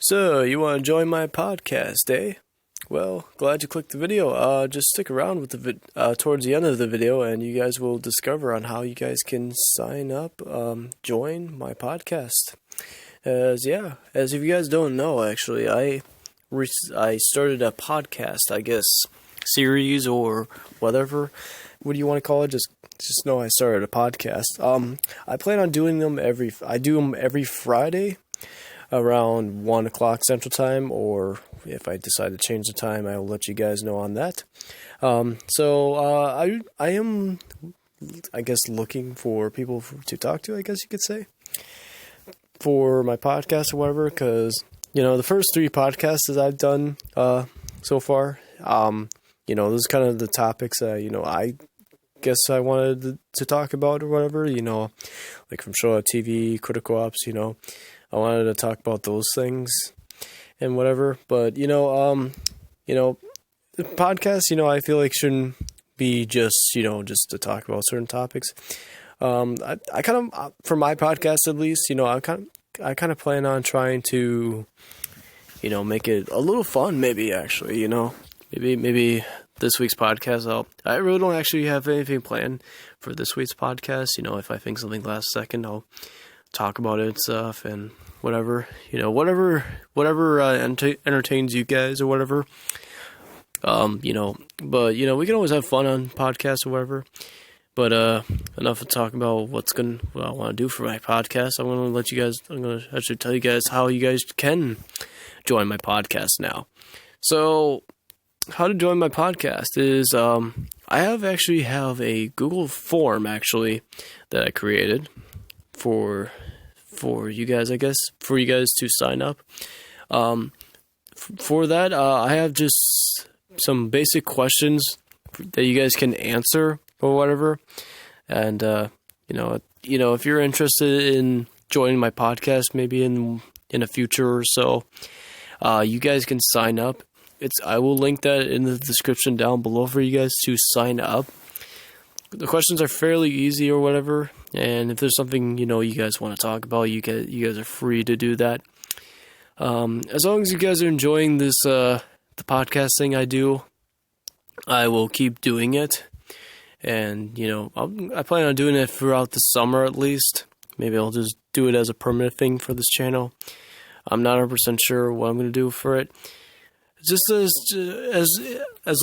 So, you want to join my podcast, eh? Well, glad you clicked the video. Just stick around with the towards the end of the video, and you guys will discover on how you guys can sign up, join my podcast. As if you guys don't know, actually, I started a podcast, I guess, series or whatever. What do you want to call it? Just know I started a podcast. I plan on doing them every Friday around 1 o'clock Central Time, or if I decide to change the time, I will let you guys know on that. I am, I guess, looking for people to talk to, I guess you could say, for my podcast or whatever, because, the first 3 podcasts that I've done so far, this is kind of the topics that, I guess I wanted to talk about or whatever, like from show TV, critical ops, I wanted to talk about those things and whatever, but, the podcast, I feel like shouldn't be just to talk about certain topics. I kind of, for my podcast at least, I kind of plan on trying to, make it a little fun, maybe actually, maybe this week's podcast, I really don't actually have anything planned for this week's podcast. If I think something last second, I'll talk about it and stuff and whatever, whatever entertains you guys or whatever. But we can always have fun on podcasts or whatever. But enough to talk about what I want to do for my podcast. I'm going to actually tell you guys how you guys can join my podcast now. So, how to join my podcast is I have a Google form actually that I created for you guys, I guess, for you guys to sign up. For that, I have just some basic questions that you guys can answer or whatever. And if you're interested in joining my podcast, maybe in a future or so, you guys can sign up. I will link that in the description down below for you guys to sign up. The questions are fairly easy or whatever, and if there's something you guys want to talk about, you guys are free to do that. As long as you guys are enjoying this the podcast thing I do, I will keep doing it, and I plan on doing it throughout the summer at least. Maybe I'll just do it as a permanent thing for this channel. I'm not 100% sure what I'm going to do for it. Just as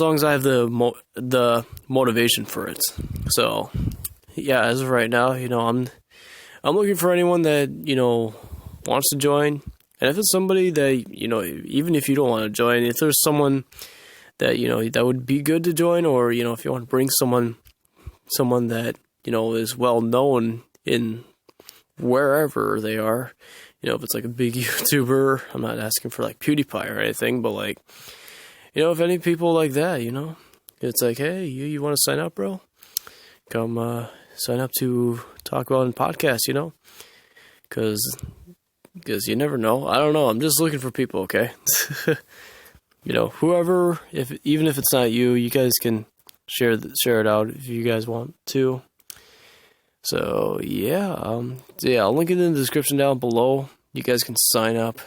long as I have the motivation for it. So, yeah, as of right now, I'm looking for anyone that wants to join. And if it's somebody that even if you don't want to join, if there's someone that that would be good to join, or if you want to bring someone that is well known in wherever they are. If it's like a big YouTuber, I'm not asking for like PewDiePie or anything, but like, if any people like that, it's like, hey, you want to sign up, bro? Come sign up to talk about in podcast, because you never know. I don't know. I'm just looking for people, okay? Whoever, even if it's not you, you guys can share it out if you guys want to. So, I'll link it in the description down below. You guys can sign up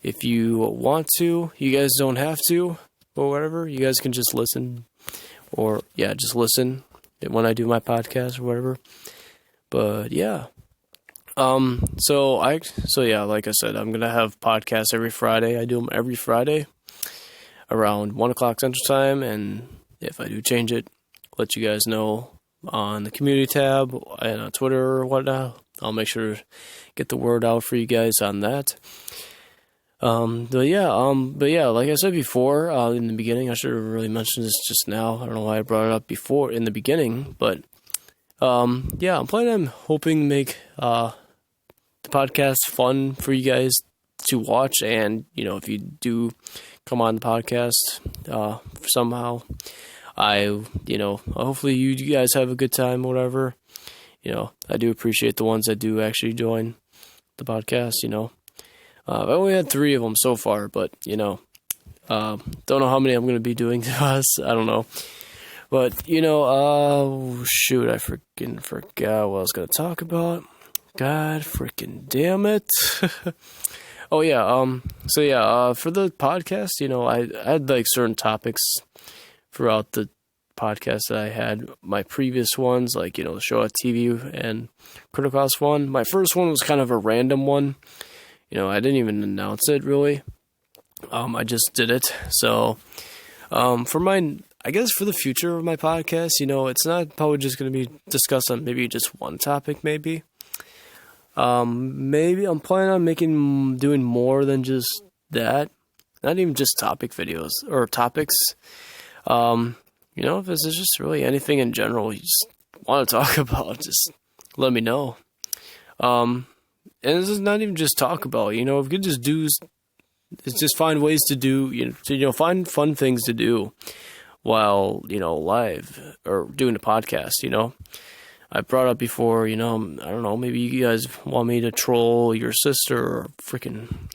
if you want to. You guys don't have to, or whatever. You guys can just listen, or, just listen when I do my podcast or whatever. But, like I said, I'm going to have podcasts every Friday. I do them every Friday around 1 o'clock Central Time, and if I do change it, let you guys know on the community tab and on Twitter or whatnot. I'll make sure to get the word out for you guys on that. Like I said before, in the beginning, I should have really mentioned this just now. I don't know why I brought it up before in the beginning, but I'm hoping to make the podcast fun for you guys to watch, and if you do come on the podcast somehow, hopefully you guys have a good time, whatever. I do appreciate the ones that do actually join the podcast, I've only had 3 of them so far, but, don't know how many I'm going to be doing to us. I don't know. But, I freaking forgot what I was going to talk about. God freaking damn it. Oh yeah. So yeah. For the podcast, I had like certain topics throughout the podcast that I had. My previous ones, like the show at TV and Critical House one. My first one was kind of a random one. I didn't even announce it really. I just did it. So, for I guess for the future of my podcast, it's not probably just going to be discussed on maybe just one topic, maybe. Maybe I'm planning on doing more than just that. Not even just topic videos or topics. If this is just really anything in general you just want to talk about, just let me know. And this is not even just talk about, if you could just find ways to do, find fun things to do while, live or doing a podcast, I brought up before, I don't know, maybe you guys want me to troll your sister or freaking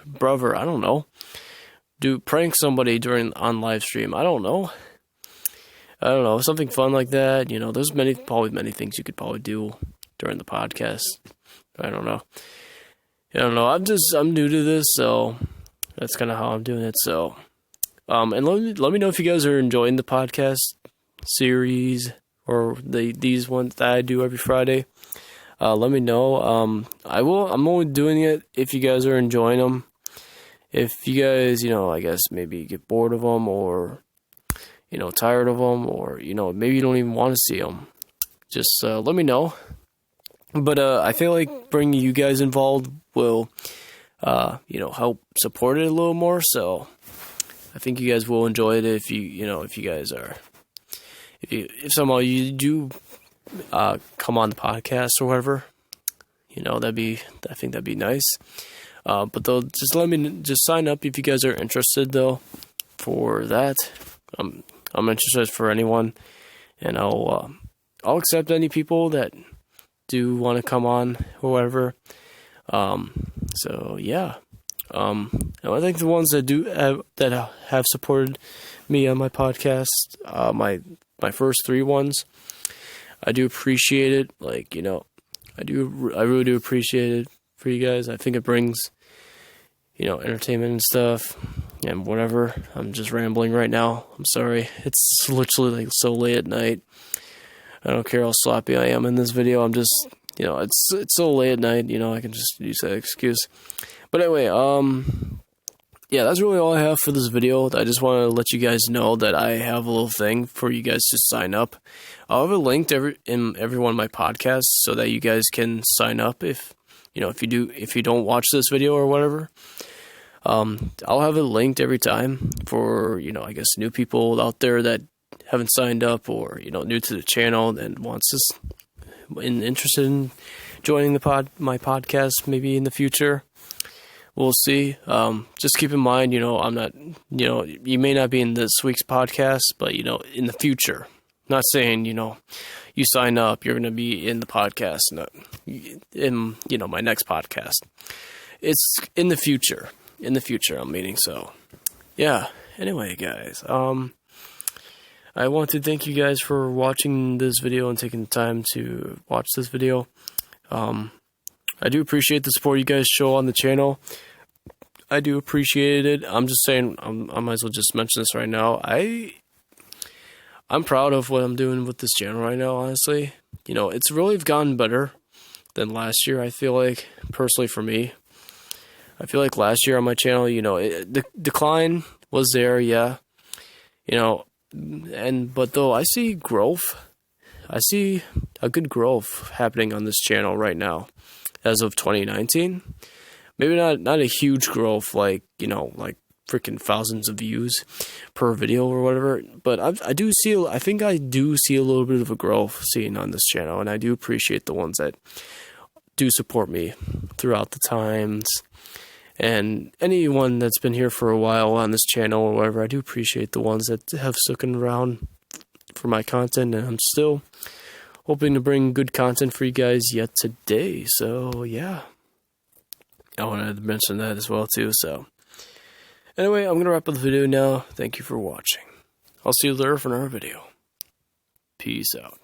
brother, I don't know. Prank somebody on live stream, I don't know, something fun like that, there's probably many things you could probably do during the podcast. I don't know. I'm new to this, so that's kind of how I'm doing it, so, and let me know if you guys are enjoying the podcast series, or these ones that I do every Friday. Let me know. I'm only doing it if you guys are enjoying them. If you guys, I guess maybe get bored of them, or, tired of them, or, maybe you don't even want to see them, just let me know. But I feel like bringing you guys involved will, help support it a little more. So I think you guys will enjoy it if you guys are. If somehow you do come on the podcast or whatever, I think that'd be nice. But they'll just sign up if you guys are interested though for that. I'm interested for anyone, and I'll accept any people that do want to come on or whatever. So yeah. And I think the ones that have supported me on my podcast, my first 3 ones, I do appreciate it. Like, I really do appreciate it for you guys. I think it brings, entertainment and stuff and whatever. I'm just rambling right now. I'm sorry. It's literally like so late at night. I don't care how sloppy I am in this video. I'm just, it's so late at night, I can just use that excuse. But anyway, yeah, that's really all I have for this video. I just want to let you guys know that I have a little thing for you guys to sign up. I'll have it linked in every one of my podcasts so that you guys can sign up if you don't watch this video or whatever. I'll have it linked every time for, I guess new people out there that haven't signed up, or, new to the channel and interested in joining my podcast maybe in the future. We'll see. Just keep in mind, I'm not, you may not be in this week's podcast, but, in the future. Not saying, you sign up, you're going to be in the podcast, in, my next podcast. It's in the future. In the future, I'm meaning, so. Yeah. Anyway, guys, I want to thank you guys for watching this video and taking the time to watch this video. I do appreciate the support you guys show on the channel. I do appreciate it. I'm just saying, I might as well just mention this right now. I'm proud of what I'm doing with this channel right now, honestly. It's really gotten better than last year, I feel like, personally for me. I feel like last year on my channel, the decline was there, yeah. But though I see growth. I see a good growth happening on this channel right now as of 2019. Maybe not a huge growth like freaking thousands of views per video or whatever, but I think I do see a little bit of a growth seen on this channel, and I do appreciate the ones that do support me throughout the times. And anyone that's been here for a while on this channel or whatever, I do appreciate the ones that have stuck around for my content, and I'm still hoping to bring good content for you guys yet today. So yeah, I wanted to mention that as well too. So anyway, I'm gonna wrap up the video now. Thank you for watching. I'll see you later for another video. Peace out.